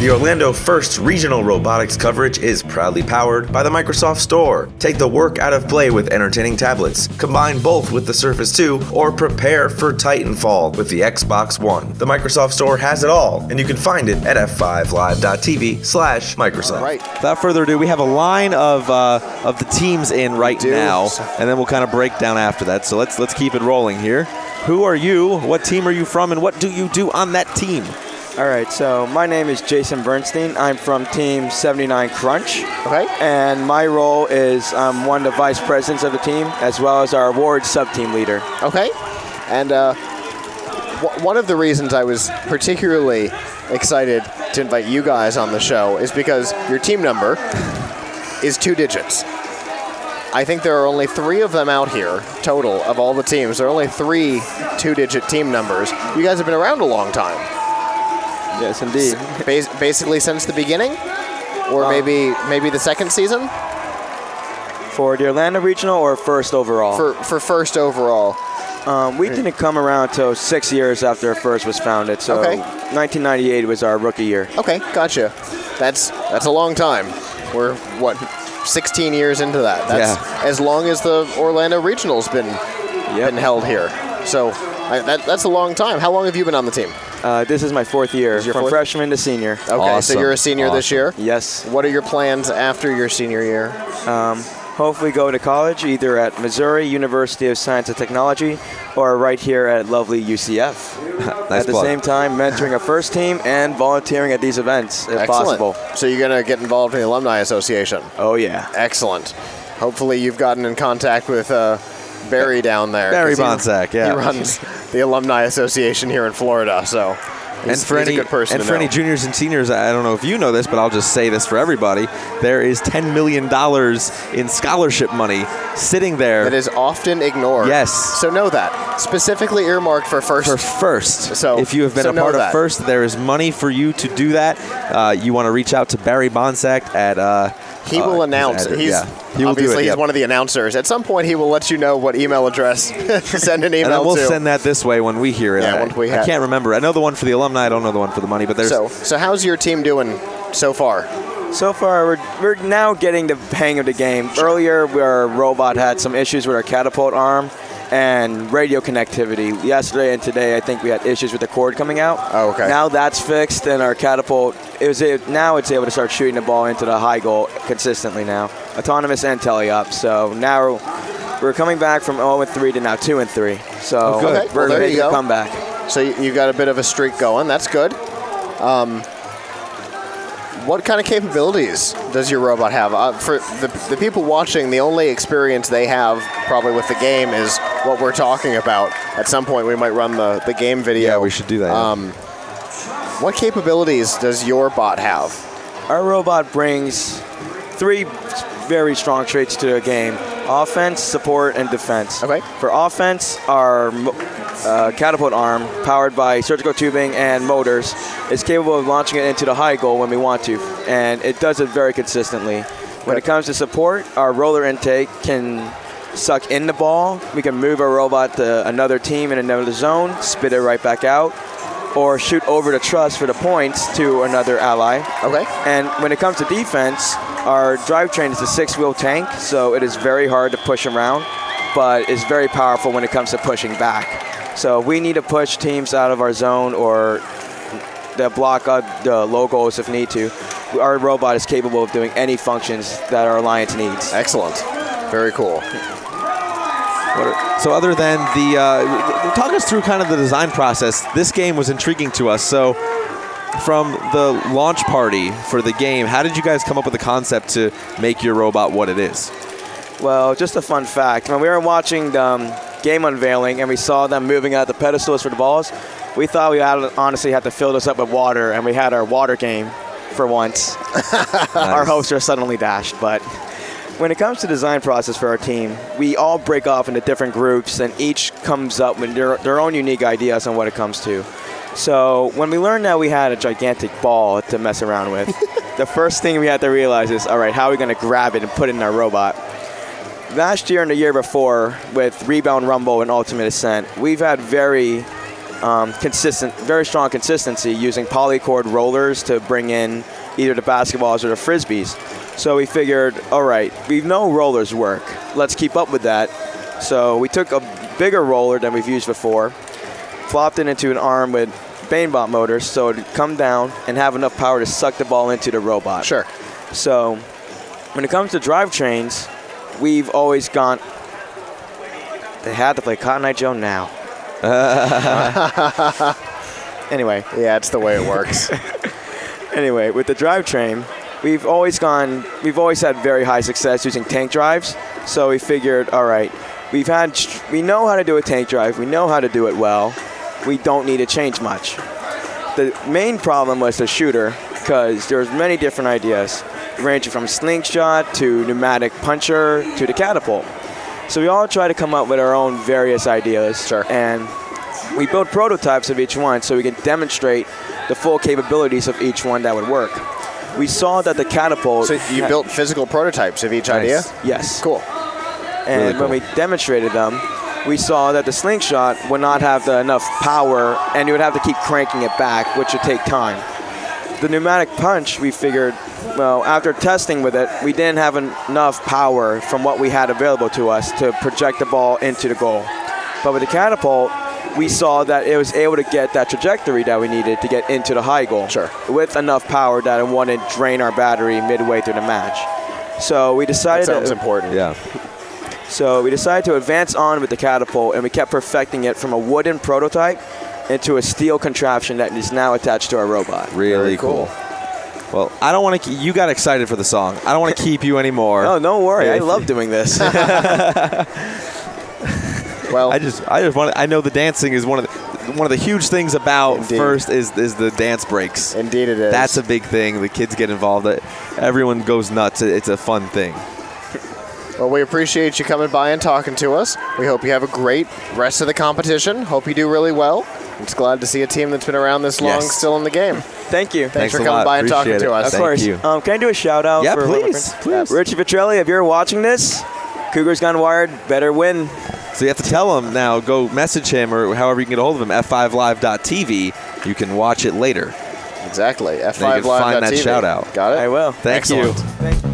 The Orlando First regional robotics coverage is proudly powered by the Microsoft Store. Take the work out of play with entertaining tablets. Combine both with the Surface 2 or prepare for Titanfall with the Xbox One. The Microsoft Store has it all, and you can find it at f5live.tv/Microsoft. Right. Without further ado, we have a line of the teams in right now, and then we'll kind of break down after that. So let's keep it rolling here. Who are you? What team are you from? And what do you do on that team? All right, so my name is Jason Bernstein. I'm from Team 79 Krunch. Okay. And my role is I'm one of the vice presidents of the team, as well as our award sub-team leader. Okay. And one of the reasons I was particularly excited to invite you guys on the show is because your team number is 2 digits. I think there are only 3 of them out here, total, of all the teams. There are only 3 2-digit team numbers. You guys have been around a long time. Yes, indeed. Basically since the beginning? Or maybe the second season? For the Orlando Regional or first overall? For first overall. We didn't come around until 6 years after First was founded, so 1998 was our rookie year. Okay, gotcha. That's a long time. We're, 16 years into that. That's as long as the Orlando Regional's been held here. So that's a long time. How long have you been on the team? This is my 4th year, from freshman to senior. Okay, Awesome. So you're a senior this year? Yes. What are your plans after your senior year? Hopefully go to college, either at Missouri University of Science and Technology or right here at lovely UCF. At the same time, mentoring a first team and volunteering at these events, if possible. So you're going to get involved in the Alumni Association? Oh, yeah. Excellent. Hopefully you've gotten in contact with Barry down there. Barry Bonsack, He runs the Alumni Association here in Florida, so he's a good person to know. any juniors and seniors, I don't know if you know this, but I'll just say this for everybody. There is $10 million in scholarship money sitting there. That is often ignored. Yes. So know that. Specifically earmarked for First. For First. So if you have been a part of First, there is money for you to do that. You want to reach out to Barry Bonsack at... he will announce. He's one of the announcers. At some point, he will let you know what email address to send an email to. And we'll send that this way when we hear it. Yeah, I can't remember. I know the one for the alumni. I don't know the one for the money. But there's. So how's your team doing so far? So far, we're now getting the hang of the game. Earlier, our robot had some issues with our catapult arm and radio connectivity. Yesterday and today, I think we had issues with the cord coming out. Oh, okay. Now that's fixed, and our catapult now it's able to start shooting the ball into the high goal consistently now. Autonomous and tele-up. So now we're coming back from 0-3 to now 2-3. So we're ready to come back. So you've got a bit of a streak going. That's good. What kind of capabilities does your robot have? For the people watching, the only experience they have probably with the game is what we're talking about. At some point, we might run the game video. Yeah, we should do that. What capabilities does your bot have? Our robot brings 3 very strong traits to the game: offense, support, and defense. Okay. For offense, our catapult arm, powered by surgical tubing and motors, is capable of launching it into the high goal when we want to, and it does it very consistently. When it comes to support, our roller intake can suck in the ball. We can move our robot to another team in another zone, spit it right back out, or shoot over the truss for the points to another ally. Okay. And when it comes to defense, our drivetrain is a 6-wheel tank, so it is very hard to push around, but it's very powerful when it comes to pushing back. So we need to push teams out of our zone or block the low goals if need to. Our robot is capable of doing any functions that our alliance needs. Excellent. Very cool. So other than talk us through kind of the design process. This game was intriguing to us. So from the launch party for the game, how did you guys come up with the concept to make your robot what it is? Well, just a fun fact. When we were watching the game unveiling and we saw them moving out the pedestals for the balls, we thought we honestly had to fill this up with water, and we had our water game for once. Nice. Our hopes are suddenly dashed, but when it comes to design process for our team, we all break off into different groups, and each comes up with their own unique ideas on what it comes to. So when we learned that we had a gigantic ball to mess around with, the first thing we had to realize is, all right, how are we going to grab it and put it in our robot? Last year and the year before, with Rebound Rumble and Ultimate Ascent, we've had very very strong consistency using polycord rollers to bring in either the basketballs or the frisbees. So we figured, all right, we know rollers work. Let's keep up with that. So we took a bigger roller than we've used before, flopped it into an arm with Bainbot motors so it would come down and have enough power to suck the ball into the robot. Sure. So when it comes to drivetrains, we've always gone, they had to play Cotton Eye Joe now. Anyway. Yeah, it's the way it works. Anyway, with the drivetrain, we've always had very high success using tank drives. So we figured, all right, we know how to do a tank drive. We know how to do it well. We don't need to change much. The main problem was the shooter, because there's many different ideas, ranging from slingshot to pneumatic puncher to the catapult. So we all try to come up with our own various ideas. Sure. And we built prototypes of each one so we can demonstrate the full capabilities of each one that would work. We saw that the catapult... So you built physical prototypes of each idea? Yes. Cool. And Really cool. when we demonstrated them, we saw that the slingshot would not have enough power, and you would have to keep cranking it back, which would take time. The pneumatic punch, we figured, well, after testing with it, we didn't have enough power from what we had available to us to project the ball into the goal. But with the catapult, we saw that it was able to get that trajectory that we needed to get into the high goal. Sure. With enough power that it wouldn't drain our battery midway through the match. So we decided That sounds important. Yeah. So we decided to advance on with the catapult, and we kept perfecting it from a wooden prototype into a steel contraption that is now attached to our robot. Really cool. Well, I don't want to. You got excited for the song. I don't want to keep you anymore. Oh, don't worry. I love doing this. Well, I just want. I know the dancing is one of the huge things about Indeed. FIRST is the dance breaks. indeed it is. That's a big thing. The kids get involved. Everyone goes nuts. It's a fun thing. Well, we appreciate you coming by and talking to us. We hope you have a great rest of the competition. Hope you do really well. I'm just glad to see a team that's been around this long Yes. still in the game. Thank you. Thanks for a coming lot. by and talking Appreciate to it. us. Of Thank course. you. Can I do a shout out? Yeah, for one of my please. friends? Please. Richie Petrelli, if you're watching this, Cougars Gone Wired better win. So you have to tell him now. Go message him or however you can get a hold of him. F5live.tv. You can watch it later. Exactly. Now you can F5live.tv. find that shout out. Got it? I will. Thank Excellent. you. Thank you.